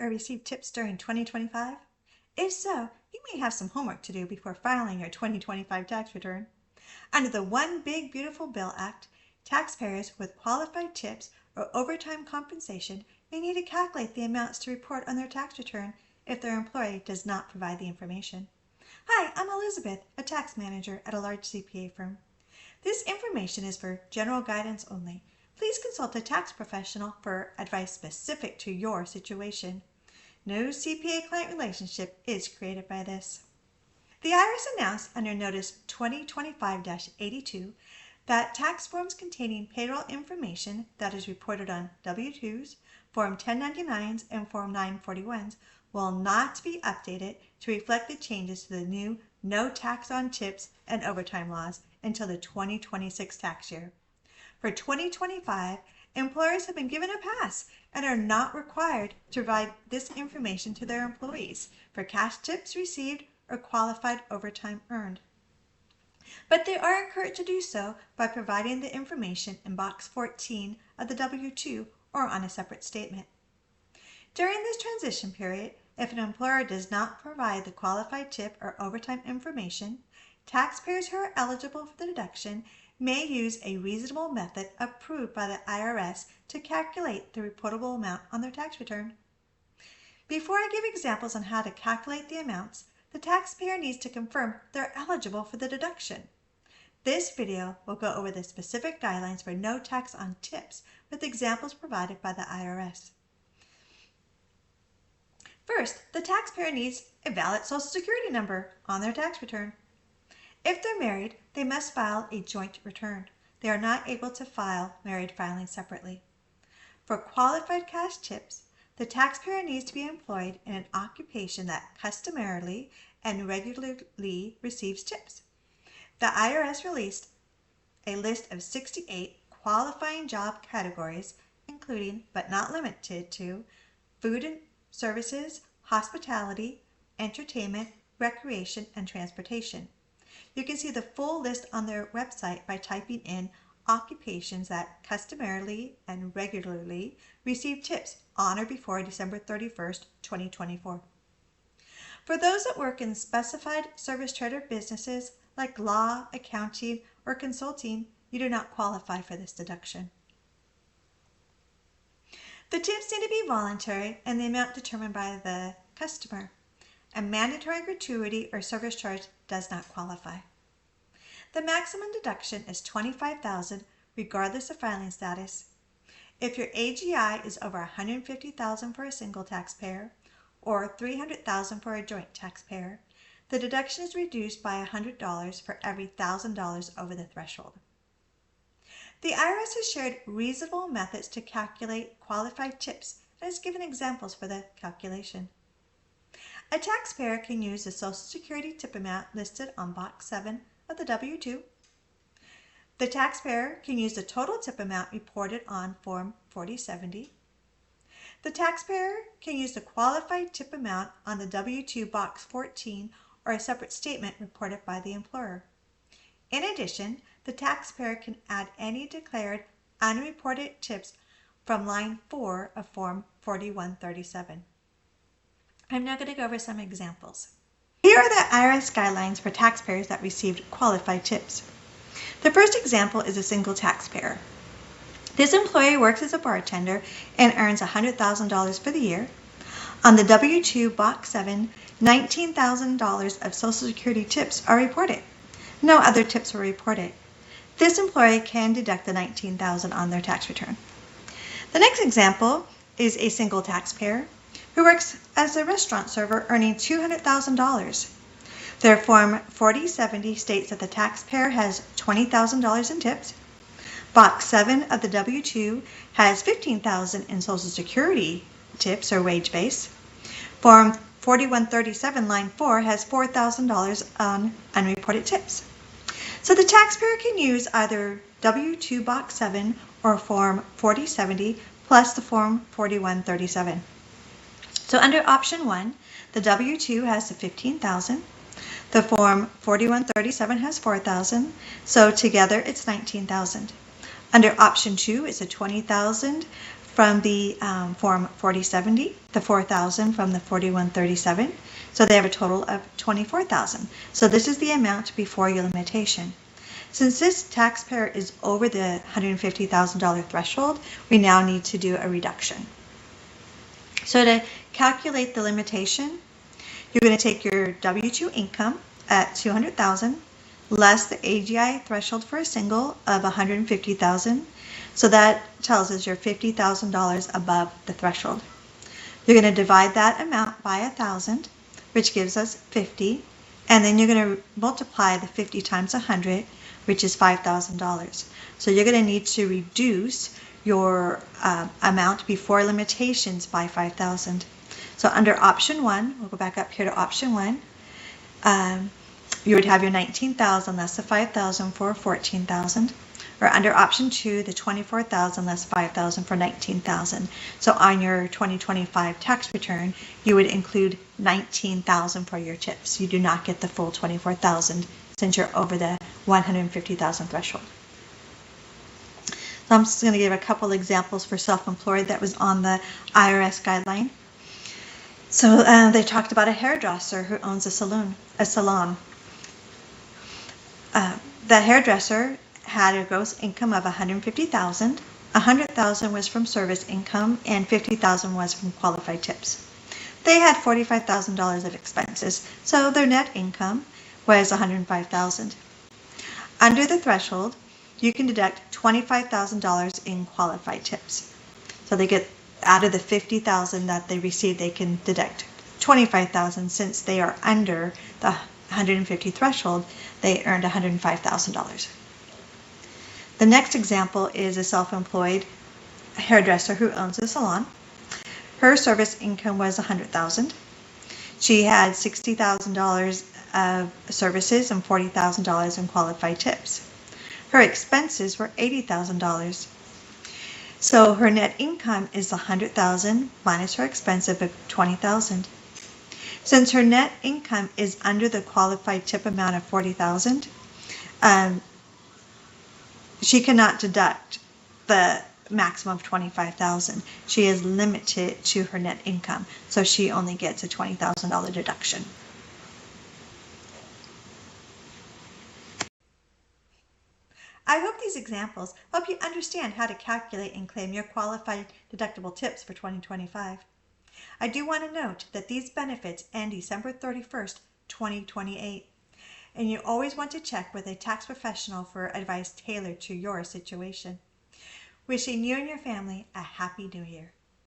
or receive tips during 2025? If so, you may have some homework to do before filing your 2025 tax return. Under the One Big Beautiful Bill Act, taxpayers with qualified tips or overtime compensation may need to calculate the amounts to report on their tax return if their employer does not provide the information. Hi, I'm Elizabeth, a tax manager at a large CPA firm. This information is for general guidance only. Please consult a tax professional for advice specific to your situation. No CPA-client relationship is created by this. The IRS announced under Notice 2025-82 that tax forms containing payroll information that is reported on W-2s, Form 1099s, and Form 941s will not be updated to reflect the changes to the new no tax on tips and overtime laws until the 2026 tax year. For 2025, employers have been given a pass and are not required to provide this information to their employees for cash tips received or qualified overtime earned. But they are encouraged to do so by providing the information in Box 14 of the W-2 or on a separate statement. During this transition period, if an employer does not provide the qualified tip or overtime information, taxpayers who are eligible for the deduction may use a reasonable method approved by the IRS to calculate the reportable amount on their tax return. Before I give examples on how to calculate the amounts, the taxpayer needs to confirm they're eligible for the deduction. This video will go over the specific guidelines for no tax on tips with examples provided by the IRS. First, the taxpayer needs a valid Social Security number on their tax return. If they're married, they must file a joint return. They are not able to file married filing separately. For qualified cash tips, the taxpayer needs to be employed in an occupation that customarily and regularly receives tips. The IRS released a list of 68 qualifying job categories, including but not limited to food and services, hospitality, entertainment, recreation, and transportation. You can see the full list on their website by typing in occupations that customarily and regularly receive tips on or before December 31st, 2024. For those that work in specified service trader businesses like law, accounting, or consulting, you do not qualify for this deduction. The tips need to be voluntary and the amount determined by the customer. A mandatory gratuity or service charge does not qualify. The maximum deduction is $25,000 regardless of filing status. If your AGI is over $150,000 for a single taxpayer or $300,000 for a joint taxpayer, the deduction is reduced by $100 for every $1,000 over the threshold. The IRS has shared reasonable methods to calculate qualified tips and has given examples for the calculation. A taxpayer can use the Social Security tip amount listed on Box 7 of the W-2. The taxpayer can use the total tip amount reported on Form 4070. The taxpayer can use the qualified tip amount on the W-2 Box 14 or a separate statement reported by the employer. In addition, the taxpayer can add any declared unreported tips from line 4 of Form 4137. I'm now going to go over some examples. Here are the IRS guidelines for taxpayers that received qualified tips. The first example is a single taxpayer. This employee works as a bartender and earns $100,000 for the year. On the W-2 Box 7, $19,000 of Social Security tips are reported. No other tips were reported. This employee can deduct the $19,000 on their tax return. The next example is a single taxpayer who works as a restaurant server earning $200,000. Their Form 4070 states that the taxpayer has $20,000 in tips. Box 7 of the W-2 has $15,000 in Social Security tips or wage base. Form 4137 line 4 has $4,000 on unreported tips. So the taxpayer can use either W-2 Box 7 or Form 4070 plus the Form 4137. So under option 1, the W-2 has the $15,000. The Form 4137 has $4,000. So together it's $19,000. Under option 2, it's a $20,000 from the Form 4070, the $4,000 from the 4137. So they have a total of $24,000. So this is the amount before your limitation. Since this taxpayer is over the $150,000 threshold, we now need to do a reduction. So to calculate the limitation, you're going to take your W-2 income at $200,000 less the AGI threshold for a single of $150,000. So that tells us you're $50,000 above the threshold. You're going to divide that amount by 1,000, which gives us 50, and then you're going to multiply the 50 times 100, which is $5,000. So you're going to need to reduce your amount before limitations by 5,000. So under option 1, we'll go back up here to option 1, you would have your 19,000 less the 5,000 for 14,000. Or under option 2, the 24,000 less 5,000 for 19,000. So on your 2025 tax return, you would include 19,000 for your tips. You do not get the full 24,000 since you're over the 150,000 threshold. So I'm just going to give a couple examples for self-employed that was on the IRS guideline. So they talked about a hairdresser who owns a salon. The hairdresser had a gross income of $150,000. $100,000 was from service income and $50,000 was from qualified tips. They had $45,000 of expenses, so their net income was $105,000. Under the threshold, you can deduct $25,000 in qualified tips. So they get out of the $50,000 that they received, they can deduct $25,000 since they are under the 150 threshold. They earned $105,000. The next example is a self-employed hairdresser who owns a salon. Her service income was $100,000. She had $60,000 of services and $40,000 in qualified tips. Her expenses were $80,000. So her net income is $100,000 minus her expense of $20,000. Since her net income is under the qualified tip amount of $40,000, she cannot deduct the maximum of $25,000. She is limited to her net income, so she only gets a $20,000 deduction. I hope these examples help you understand how to calculate and claim your qualified deductible tips for 2025. I do want to note that these benefits end December 31st, 2028, and you always want to check with a tax professional for advice tailored to your situation. Wishing you and your family a Happy New Year.